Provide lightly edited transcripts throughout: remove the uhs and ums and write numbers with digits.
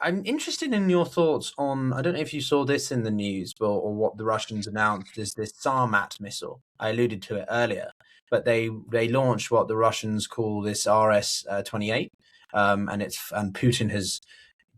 I'm interested in your thoughts on, I don't know if you saw this in the news, or what the Russians announced is this Sarmat missile. I alluded to it earlier, but they launched what the Russians call this RS-28, and Putin has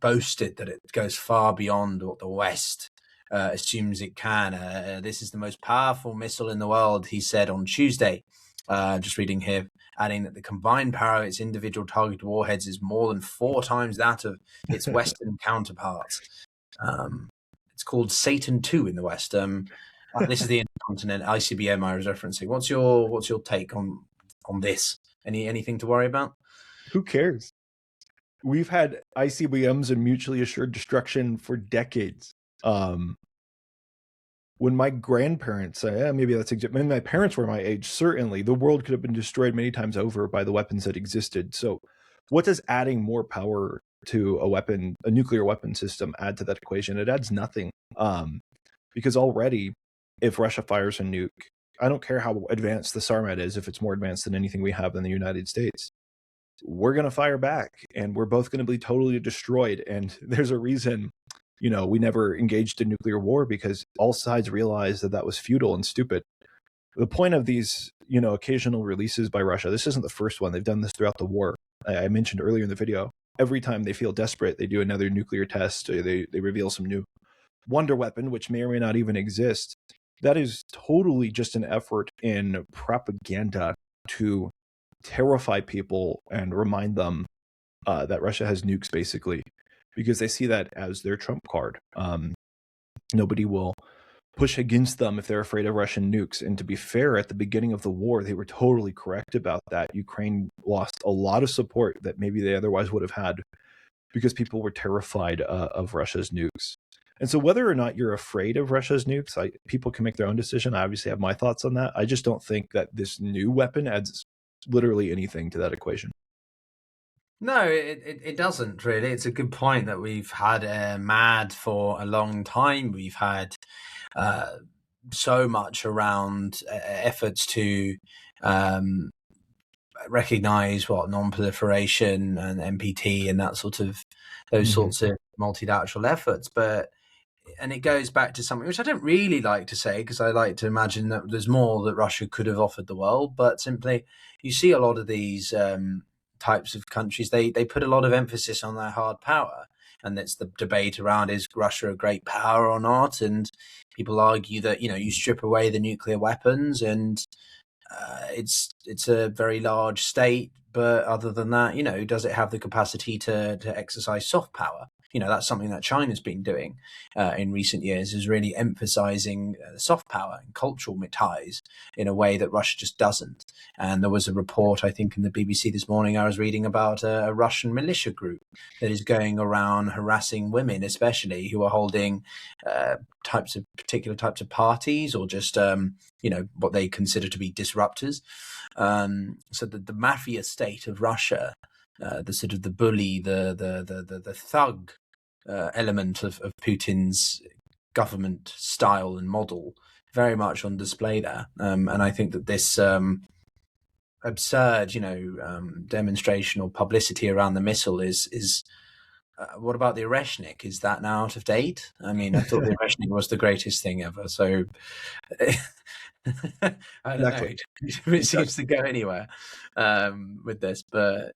boasted that it goes far beyond what the West assumes it can. This is the most powerful missile in the world, he said on Tuesday. Just reading here, adding that the combined power of its individual targeted warheads is more than 4 times that of its Western counterparts. It's called Satan II in the West. This is the Intercontinental ICBM I was referencing. What's your take on this? Anything to worry about? Who cares? We've had ICBMs and mutually assured destruction for decades. When my grandparents, maybe that's when my parents were my age, certainly the world could have been destroyed many times over by the weapons that existed. So what does adding more power to a nuclear weapon system add to that equation? It adds nothing. Because already, if Russia fires a nuke, I don't care how advanced the Sarmat is, if it's more advanced than anything we have in the United States, we're going to fire back and we're both going to be totally destroyed. And there's a reason, we never engaged in nuclear war, because all sides realized that was futile and stupid. The point of these, occasional releases by Russia, this isn't the first one. They've done this throughout the war. I mentioned earlier in the video, every time they feel desperate, they do another nuclear test. They reveal some new wonder weapon, which may or may not even exist. That is totally just an effort in propaganda to terrify people and remind them that Russia has nukes, basically, because they see that as their trump card. Nobody will push against them if they're afraid of Russian nukes. And to be fair, at the beginning of the war, they were totally correct about that. Ukraine lost a lot of support that maybe they otherwise would have had, because people were terrified of Russia's nukes. And so whether or not you're afraid of Russia's nukes, people can make their own decision. I obviously have my thoughts on that. I just don't think that this new weapon adds literally anything to that equation. No, it doesn't really. It's a good point that we've had MAD for a long time. We've had so much around efforts to recognize non-proliferation and NPT and that sort of those sorts of multilateral efforts. And it goes back to something which I don't really like to say, because I like to imagine that there's more that Russia could have offered the world. But simply, you see a lot of these types of countries, they put a lot of emphasis on their hard power. And it's the debate around, is Russia a great power or not? And people argue that, you strip away the nuclear weapons and it's a very large state. But other than that, does it have the capacity to exercise soft power? That's something that China's been doing in recent years, is really emphasizing soft power and cultural ties in a way that Russia just doesn't. And there was a report, I think, in the BBC this morning I was reading about a Russian militia group that is going around harassing women, especially who are holding particular types of parties, or just what they consider to be disruptors. So the mafia state of Russia, the sort of the bully, the thug element of Putin's government style and model, very much on display there. And I think that this absurd, demonstration or publicity around the missile is what about the Oreshnik? Is that now out of date? I mean, I thought the Oreshnik was the greatest thing ever. So I don't know. It seems to go anywhere with this, but